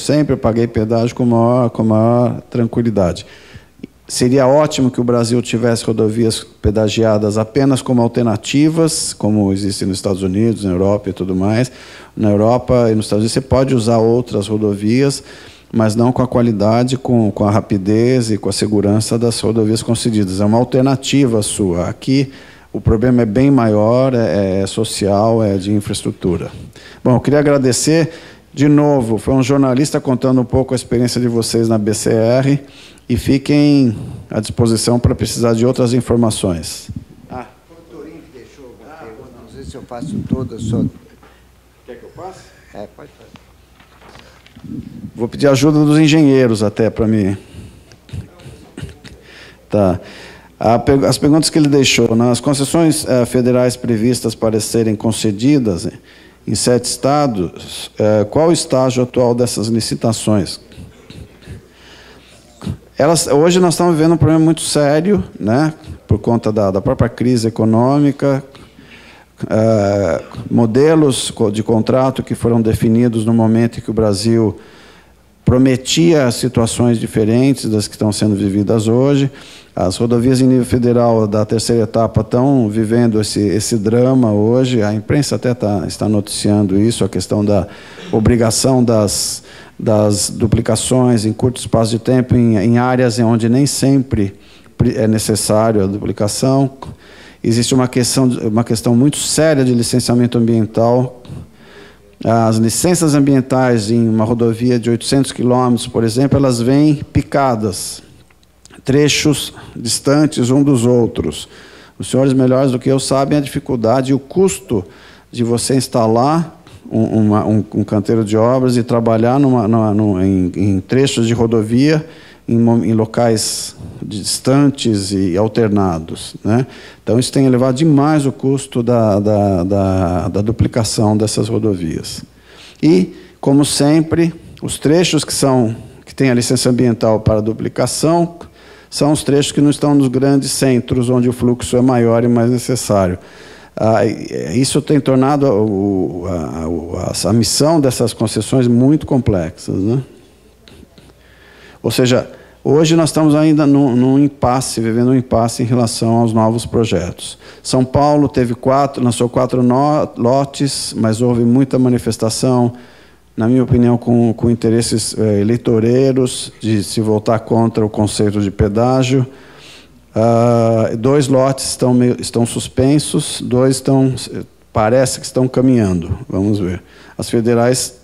sempre paguei pedágio com maior tranquilidade. Seria ótimo que o Brasil tivesse rodovias pedagiadas apenas como alternativas, como existem nos Estados Unidos, na Europa e tudo mais. Na Europa e nos Estados Unidos você pode usar outras rodovias, mas não com a qualidade, com a rapidez e com a segurança das rodovias concedidas. É uma alternativa sua. Aqui o problema é bem maior, é social, é de infraestrutura. Bom, eu queria agradecer de novo. Foi um jornalista contando um pouco a experiência de vocês na BCR. E fiquem à disposição para precisar de outras informações. Foi o Torinho que deixou a pergunta. Não sei se eu faço toda só. Quer que eu passe? Pode fazer. Vou pedir ajuda dos engenheiros até para mim. Tá. As perguntas que ele deixou. Nas concessões federais previstas para serem concedidas em 7 estados, qual o estágio atual dessas licitações? Hoje nós estamos vivendo um problema muito sério, né, por conta da própria crise econômica, modelos de contrato que foram definidos no momento em que o Brasil prometia situações diferentes das que estão sendo vividas hoje. As rodovias em nível federal da terceira etapa estão vivendo esse drama hoje. A imprensa até está noticiando isso, a questão da obrigação das duplicações em curto espaço de tempo em áreas onde nem sempre é necessário a duplicação. Existe uma questão muito séria de licenciamento ambiental. As licenças ambientais em uma rodovia de 800 quilômetros, por exemplo, elas vêm picadas, trechos distantes um dos outros. Os senhores melhores do que eu sabem a dificuldade e o custo de você instalar um canteiro de obras e trabalhar em trechos de rodovia em locais distantes e alternados, né? Então, isso tem elevado demais o custo da duplicação dessas rodovias. E, como sempre, os trechos que têm a licença ambiental para duplicação são os trechos que não estão nos grandes centros, onde o fluxo é maior e mais necessário. Isso tem tornado a missão dessas concessões muito complexas, né? Ou seja, hoje nós estamos ainda vivendo um impasse em relação aos novos projetos. São Paulo lançou 4 lotes, mas houve muita manifestação, na minha opinião, com interesses eleitoreiros, de se voltar contra o conceito de pedágio. 2 lotes estão suspensos, 2 parece que estão caminhando. Vamos ver. As federais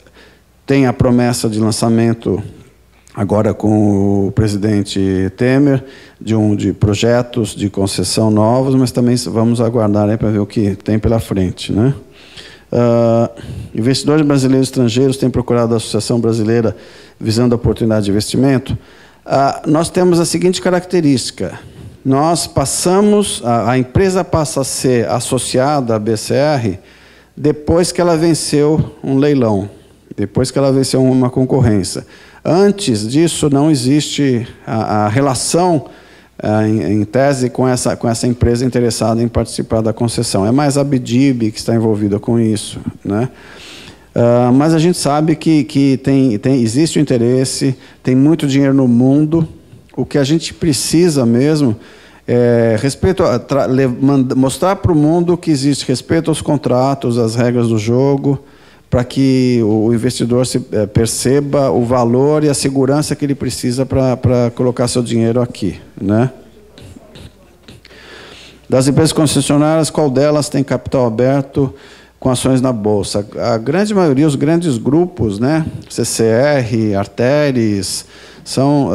têm a promessa de lançamento, agora com o presidente Temer, de projetos de concessão novos, mas também vamos aguardar para ver o que tem pela frente, né? Investidores brasileiros e estrangeiros têm procurado a Associação Brasileira visando a oportunidade de investimento. Nós temos a seguinte característica: a empresa passa a ser associada à BCR depois que ela venceu um leilão, depois que ela venceu uma concorrência. Antes disso, não existe a relação, em tese, com essa empresa interessada em participar da concessão. É mais a BDIB que está envolvida com isso, né? Mas a gente sabe que existe o interesse, tem muito dinheiro no mundo. O que a gente precisa mesmo é mostrar para o mundo que existe respeito aos contratos, às regras do jogo, para que o investidor perceba o valor e a segurança que ele precisa para colocar seu dinheiro aqui, né? Das empresas concessionárias, qual delas tem capital aberto com ações na Bolsa? A grande maioria, os grandes grupos, né? CCR, Arteris, são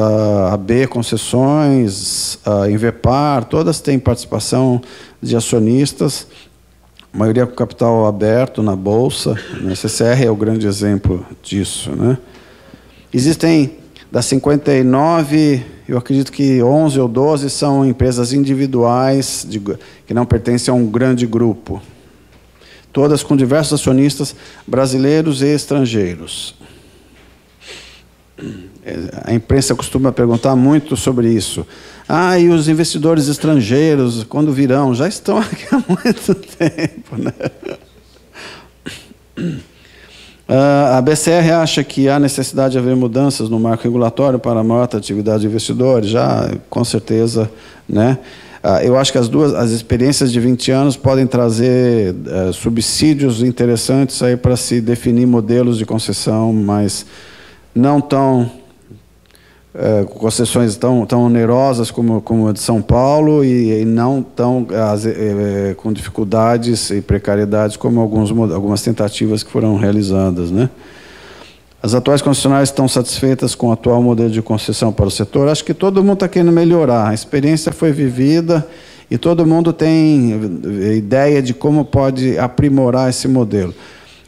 AB Concessões, Invepar, todas têm participação de acionistas, a maioria com capital aberto na Bolsa, né? CCR é o grande exemplo disso, né? Existem, das 59, eu acredito que 11 ou 12 são empresas individuais, que não pertencem a um grande grupo. Todas com diversos acionistas brasileiros e estrangeiros. A imprensa costuma perguntar muito sobre isso. E os investidores estrangeiros, quando virão? Já estão aqui há muito tempo, né? A BCR acha que há necessidade de haver mudanças no marco regulatório para a maior atratividade de investidores, já, com certeza, né? Eu acho que as experiências de 20 anos podem trazer subsídios interessantes aí para se definir modelos de concessão, mas não tão concessões tão onerosas como a de São Paulo e não tão com dificuldades e precariedades como algumas tentativas que foram realizadas, né? As atuais concessionárias estão satisfeitas com o atual modelo de concessão para o setor? Acho que todo mundo está querendo melhorar. A experiência foi vivida e todo mundo tem ideia de como pode aprimorar esse modelo.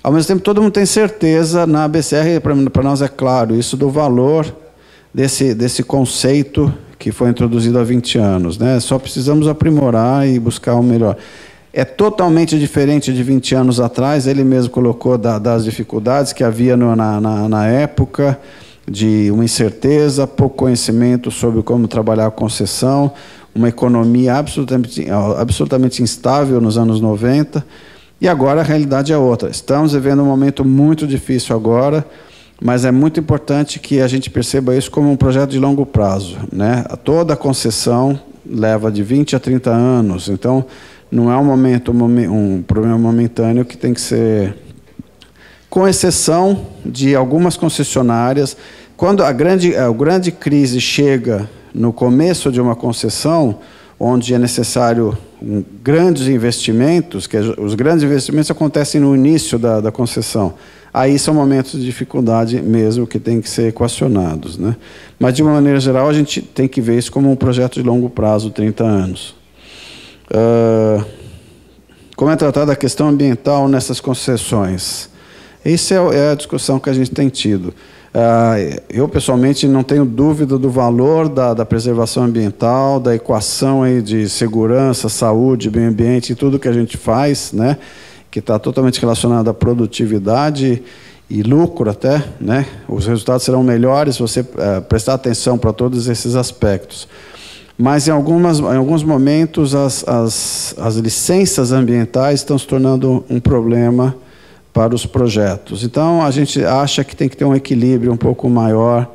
Ao mesmo tempo, todo mundo tem certeza, na BCR, para nós é claro, isso do valor desse conceito que foi introduzido há 20 anos, né? Só precisamos aprimorar e buscar o melhor. É totalmente diferente de 20 anos atrás, ele mesmo colocou das dificuldades que havia na época, de uma incerteza, pouco conhecimento sobre como trabalhar a concessão, uma economia absolutamente instável nos anos 90, e agora a realidade é outra. Estamos vivendo um momento muito difícil agora, mas é muito importante que a gente perceba isso como um projeto de longo prazo, né? Toda a concessão leva de 20 a 30 anos, então não é um problema momentâneo que tem que ser, com exceção de algumas concessionárias, quando a grande crise chega no começo de uma concessão, onde é necessário grandes investimentos, que os grandes investimentos acontecem no início da concessão. Aí são momentos de dificuldade mesmo que têm que ser equacionados, né? Mas, de uma maneira geral, a gente tem que ver isso como um projeto de longo prazo, 30 anos. Como é tratada a questão ambiental nessas concessões? Essa é a discussão que a gente tem tido. Eu, pessoalmente, não tenho dúvida do valor da preservação ambiental, da equação aí de segurança, saúde, meio ambiente e tudo que a gente faz, né? Que está totalmente relacionado à produtividade e lucro até, né? Os resultados serão melhores se você prestar atenção para todos esses aspectos. Mas, em alguns momentos, as licenças ambientais estão se tornando um problema para os projetos. Então, a gente acha que tem que ter um equilíbrio um pouco maior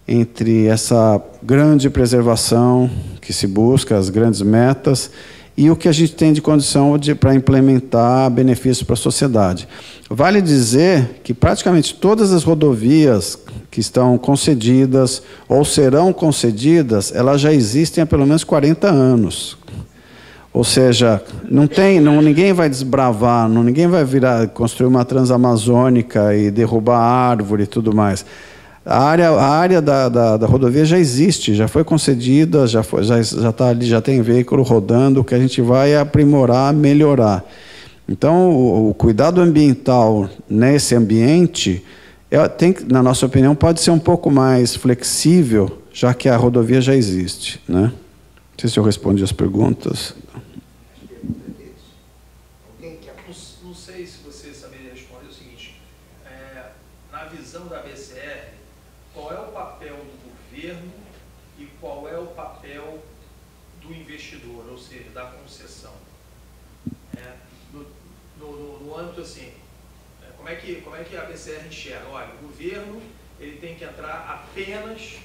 entre essa grande preservação que se busca, as grandes metas, e o que a gente tem de condição para implementar benefícios para a sociedade. Vale dizer que praticamente todas as rodovias que estão concedidas ou serão concedidas, elas já existem há pelo menos 40 anos. Ou seja, ninguém vai desbravar, ninguém vai construir uma transamazônica e derrubar árvore e tudo mais. A área da rodovia já existe, já foi concedida, já está ali, já tem veículo rodando, o que a gente vai aprimorar, melhorar. Então, o cuidado ambiental nesse ambiente, na nossa opinião, pode ser um pouco mais flexível, já que a rodovia já existe, né? Não sei se eu respondi as perguntas. Não sei se você saberia responder o seguinte, na visão da BCR, qual é o papel do governo e qual é o papel do investidor, ou seja, da concessão? No âmbito assim, como é que a BCR enxerga? Olha, o governo ele tem que entrar apenas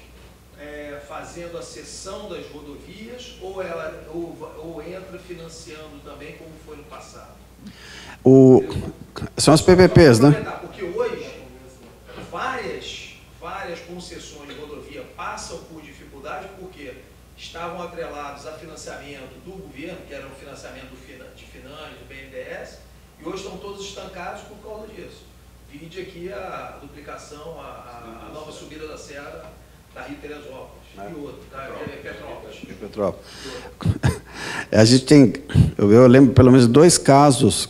fazendo a cessão das rodovias ou entra financiando também, como foi no passado? São as PPPs, né? Porque hoje várias concessões de rodovia passam por dificuldade porque estavam atrelados a financiamento do governo, que era o financiamento de Finanças, do BNDES, e hoje estão todos estancados por causa disso. Vide aqui a duplicação, a nova subida da Serra da Rio Teresópolis e outro, da Petrópolis. A gente tem, eu lembro pelo menos 2 casos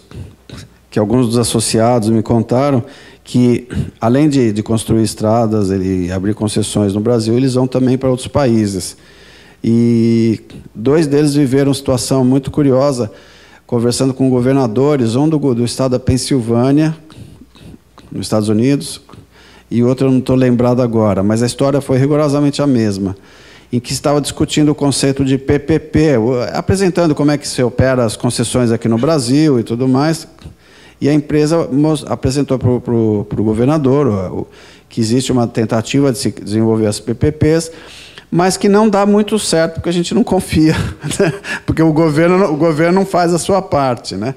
que alguns dos associados me contaram que, além de construir estradas e abrir concessões no Brasil, eles vão também para outros países. E 2 deles viveram uma situação muito curiosa, conversando com governadores, um do estado da Pensilvânia, nos Estados Unidos, e outro eu não estou lembrado agora, mas a história foi rigorosamente a mesma, em que estava discutindo o conceito de PPP, apresentando como é que se opera as concessões aqui no Brasil e tudo mais. E a empresa apresentou para o governador que existe uma tentativa de se desenvolver as PPPs, mas que não dá muito certo, porque a gente não confia, né? Porque o governo não faz a sua parte, né?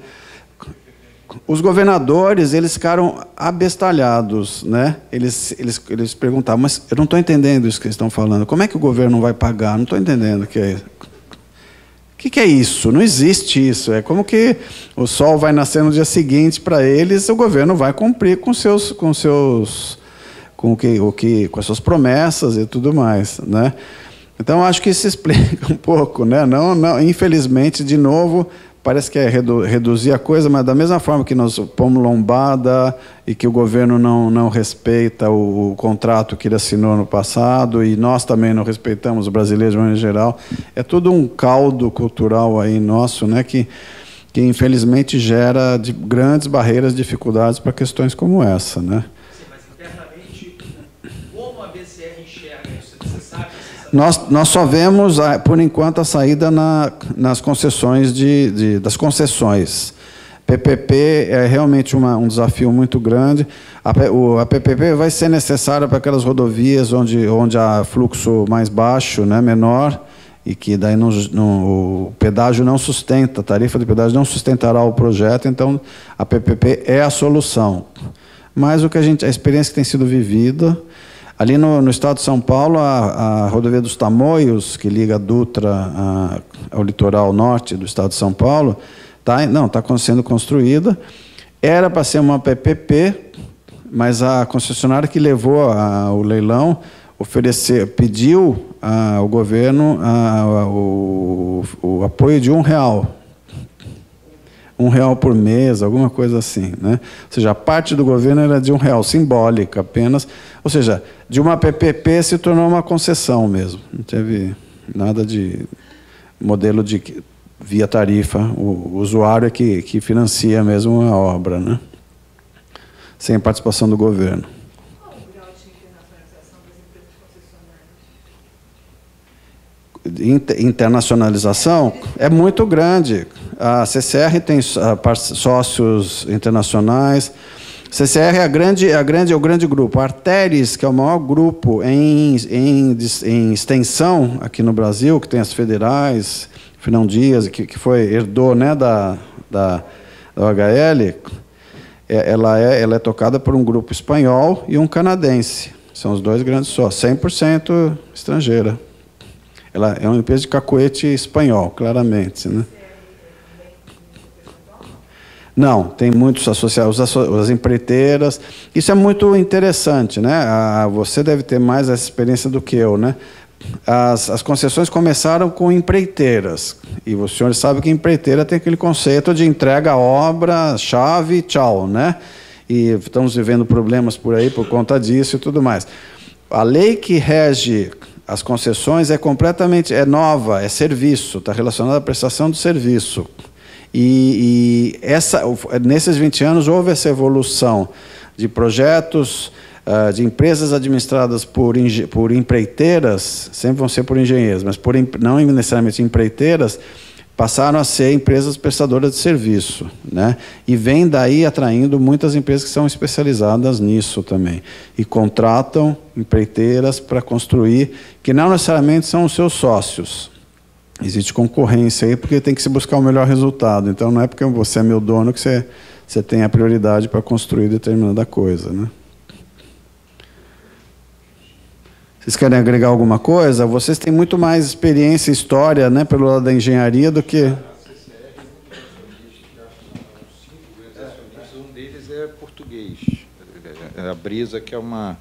Os governadores, eles ficaram abestalhados, né? Eles perguntavam, mas eu não estou entendendo isso que eles estão falando. Como é que o governo não vai pagar? Não estou entendendo o que é isso. O que é isso? Não existe isso. É como que o sol vai nascer no dia seguinte para eles, o governo vai cumprir com as suas promessas e tudo mais, né? Então, acho que isso explica um pouco, né? Não, infelizmente, de novo, parece que é reduzir a coisa, mas da mesma forma que nós pomos lombada e que o governo não respeita o contrato que ele assinou no passado, e nós também não respeitamos, os brasileiros em geral, é tudo um caldo cultural aí nosso, né, que infelizmente gera grandes barreiras, dificuldades para questões como essa, né? Sim, mas internamente, como a BCR enxerga isso? Você sabe? Nós só vemos, por enquanto, a saída nas concessões das concessões. PPP é realmente um desafio muito grande. A PPP vai ser necessária para aquelas rodovias onde há fluxo mais baixo, né, menor, e que daí o pedágio não sustenta, a tarifa de pedágio não sustentará o projeto, então a PPP é a solução. Mas a experiência que tem sido vivida, ali no estado de São Paulo, a rodovia dos Tamoios, que liga a Dutra ao litoral norte do estado de São Paulo, está sendo construída. Era para ser uma PPP, mas a concessionária que levou o leilão pediu ao governo o apoio de R$1. R$1 por mês, alguma coisa assim, né? Ou seja, a parte do governo era de R$1, simbólica apenas. Ou seja, de uma PPP se tornou uma concessão mesmo. Não teve nada de modelo de via tarifa. O usuário é que financia mesmo a obra, né? Sem a participação do governo. Qual o grau de internacionalização das empresas concessionárias? Internacionalização é muito grande. A CCR tem sócios internacionais. CCR é o grande grupo. A Arteris, que é o maior grupo em extensão aqui no Brasil, que tem as federais, Fernão Dias, que herdou, né, da OHL, ela é tocada por um grupo espanhol e um canadense. São os dois grandes sócios, 100% estrangeira. Ela é uma empresa de cacoete espanhol, claramente, né? Não, tem muitos associados, as empreiteiras. Isso é muito interessante, né? Você deve ter mais essa experiência do que eu, né? As concessões começaram com empreiteiras. E os senhores sabem que empreiteira tem aquele conceito de entrega a obra, chave, tchau, né? E estamos vivendo problemas por aí por conta disso e tudo mais. A lei que rege as concessões é nova, é serviço, está relacionada à prestação de serviço. E nesses 20 anos houve essa evolução de projetos, de empresas administradas por empreiteiras, sempre vão ser por engenheiros, mas não necessariamente empreiteiras, passaram a ser empresas prestadoras de serviço, né? E vem daí atraindo muitas empresas que são especializadas nisso também. E contratam empreiteiras para construir, que não necessariamente são os seus sócios. Existe concorrência aí, porque tem que se buscar o melhor resultado. Então, não é porque você é meu dono que você tem a prioridade para construir determinada coisa, né? Vocês querem agregar alguma coisa? Vocês têm muito mais experiência e história, né, pelo lado da engenharia do que... Um deles é português. A Brisa, que é uma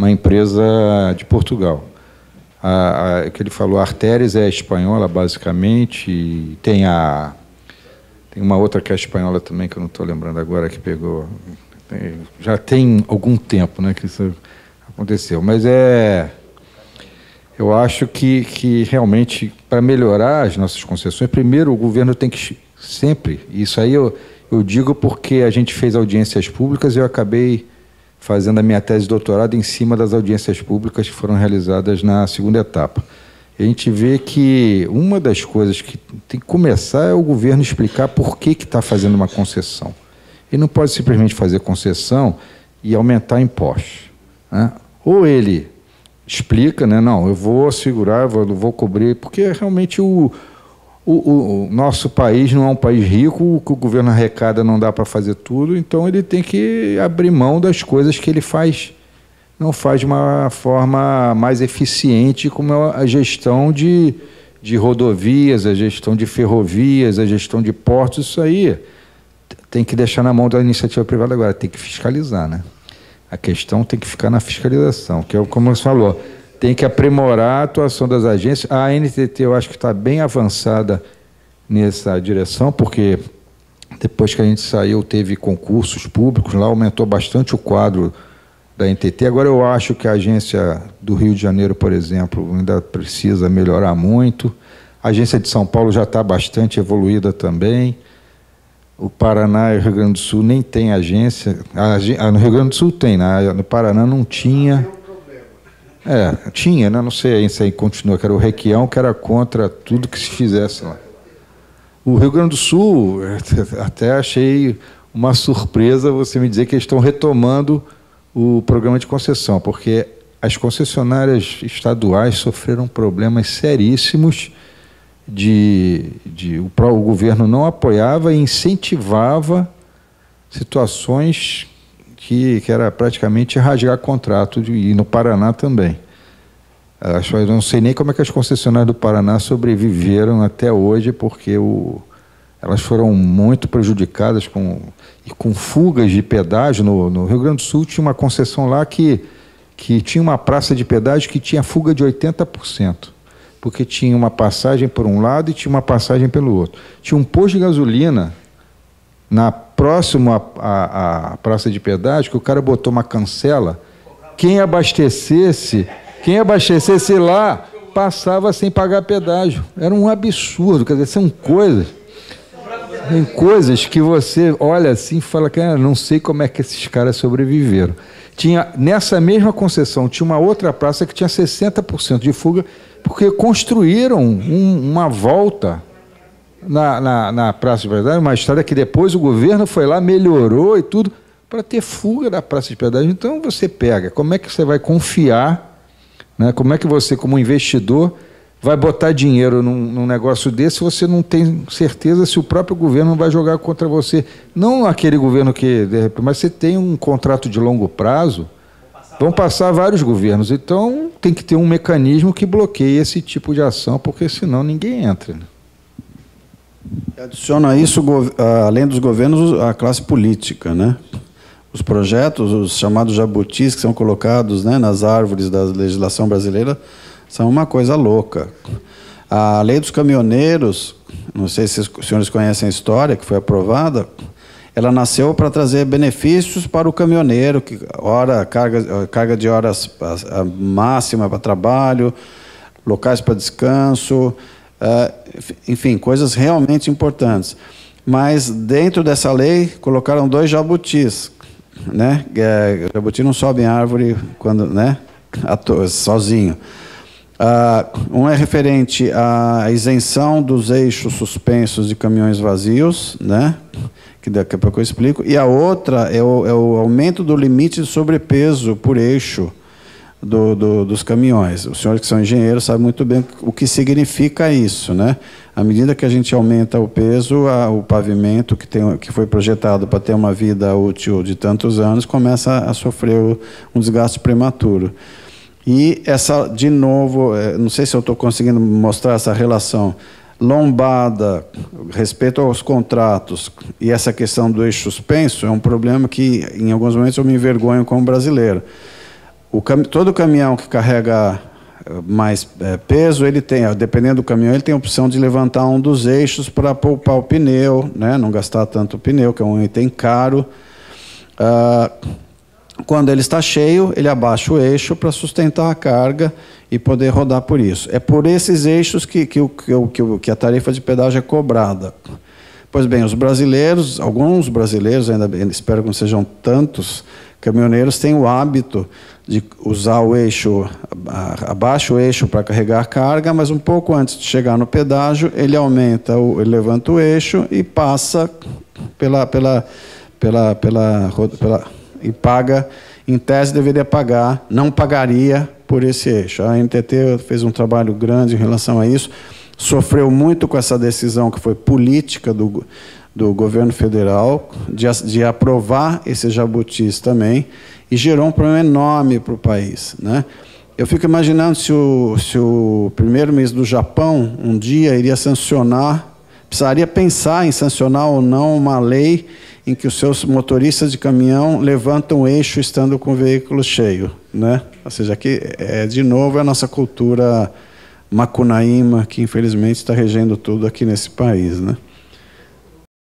empresa de Portugal. Que ele falou, a Arteris é espanhola, basicamente, e tem uma outra que é espanhola também, que eu não estou lembrando agora, que pegou... já tem algum tempo, né, que isso aconteceu. Mas eu acho que realmente, para melhorar as nossas concessões, primeiro o governo tem que sempre... Isso aí eu digo porque a gente fez audiências públicas e eu acabei fazendo a minha tese de doutorado em cima das audiências públicas que foram realizadas na segunda etapa. E a gente vê que uma das coisas que tem que começar é o governo explicar por que está fazendo uma concessão. Ele não pode simplesmente fazer concessão e aumentar impostos, né? Ou ele explica, né, não, eu vou segurar, eu vou cobrir, porque realmente o nosso país não é um país rico, o que o governo arrecada não dá para fazer tudo, então ele tem que abrir mão das coisas que ele não faz de uma forma mais eficiente, como a gestão de rodovias, a gestão de ferrovias, a gestão de portos. Isso aí tem que deixar na mão da iniciativa privada agora, tem que fiscalizar, né? A questão tem que ficar na fiscalização, que é como você falou, tem que aprimorar a atuação das agências. A ANTT eu acho que está bem avançada nessa direção, porque depois que a gente saiu, teve concursos públicos, lá aumentou bastante o quadro da ANTT. Agora eu acho que a agência do Rio de Janeiro, por exemplo, ainda precisa melhorar muito. A agência de São Paulo já está bastante evoluída também. O Paraná e o Rio Grande do Sul nem tem agência. No Rio Grande do Sul tem, no Paraná não tinha. Tinha, né? Não sei se aí continua, que era o Requião, que era contra tudo que se fizesse lá. O Rio Grande do Sul, até achei uma surpresa você me dizer que eles estão retomando o programa de concessão, porque as concessionárias estaduais sofreram problemas seríssimos o governo não apoiava e incentivava situações que era praticamente rasgar contrato, e no Paraná também. Eu não sei nem como é que as concessionárias do Paraná sobreviveram até hoje, porque elas foram muito prejudicadas com fugas de pedágio. No Rio Grande do Sul tinha uma concessão lá que tinha uma praça de pedágio que tinha fuga de 80%, porque tinha uma passagem por um lado e tinha uma passagem pelo outro. Tinha um posto de gasolina próximo à praça de pedágio, que o cara botou uma cancela, quem abastecesse lá passava sem pagar pedágio. Era um absurdo. Quer dizer, são coisas que você olha assim e fala que não sei como é que esses caras sobreviveram. Nessa mesma concessão tinha uma outra praça que tinha 60% de fuga, porque construíram uma volta na praça de pedágio, uma história que depois o governo foi lá, melhorou e tudo, para ter fuga da praça de pedágio. Então você pega, como é que você vai confiar, né? Como é que você, como investidor, vai botar dinheiro num negócio desse se você não tem certeza se o próprio governo não vai jogar contra você? Não aquele governo mas você tem um contrato de longo prazo, vão passar vários governos, então tem que ter um mecanismo que bloqueie esse tipo de ação, porque senão ninguém entra, né? Adiciona isso, além dos governos, a classe política, né? Os projetos, os chamados jabutis que são colocados, né, nas árvores da legislação brasileira, são uma coisa louca. A lei dos caminhoneiros, não sei se os senhores conhecem a história, que foi aprovada, ela nasceu para trazer benefícios para o caminhoneiro, carga de horas máxima para trabalho, locais para descanso, enfim, coisas realmente importantes. Mas dentro dessa lei colocaram 2 jabutis, né? Jabuti não sobe em árvore quando, né, sozinho. Um é referente à isenção dos eixos suspensos de caminhões vazios, né, que daqui a pouco eu explico, e a outra é o aumento do limite de sobrepeso por eixo dos caminhões. Os senhores que são engenheiros sabem muito bem o que significa isso, né? À medida que a gente aumenta o peso, o pavimento que foi projetado para ter uma vida útil de tantos anos começa a sofrer um desgaste prematuro. E de novo, não sei se eu estou conseguindo mostrar essa relação, lombada, respeito aos contratos, e essa questão do eixo suspenso é um problema que, em alguns momentos, eu me envergonho como brasileiro. Todo caminhão que carrega mais peso, ele tem, dependendo do caminhão, ele tem a opção de levantar um dos eixos para poupar o pneu, né, não gastar tanto o pneu, que é um item caro. Quando ele está cheio, ele abaixa o eixo para sustentar a carga e poder rodar por isso. É por esses eixos que a tarifa de pedágio é cobrada. Pois bem, alguns brasileiros, ainda espero que não sejam tantos, caminhoneiros têm o hábito de usar o eixo, abaixa o eixo para carregar a carga, mas um pouco antes de chegar no pedágio, ele levanta o eixo e passa e paga, em tese deveria pagar, não pagaria por esse eixo. A NTT fez um trabalho grande em relação a isso, sofreu muito com essa decisão que foi política do governo federal de aprovar esses jabutis também, e gerou um problema enorme para o país, né? Eu fico imaginando se o primeiro-ministro do Japão um dia iria sancionar, precisaria pensar em sancionar ou não uma lei em que os seus motoristas de caminhão levantam o eixo estando com o veículo cheio, né? Ou seja, aqui, de novo, é a nossa cultura macunaíma que, infelizmente, está regendo tudo aqui nesse país, né?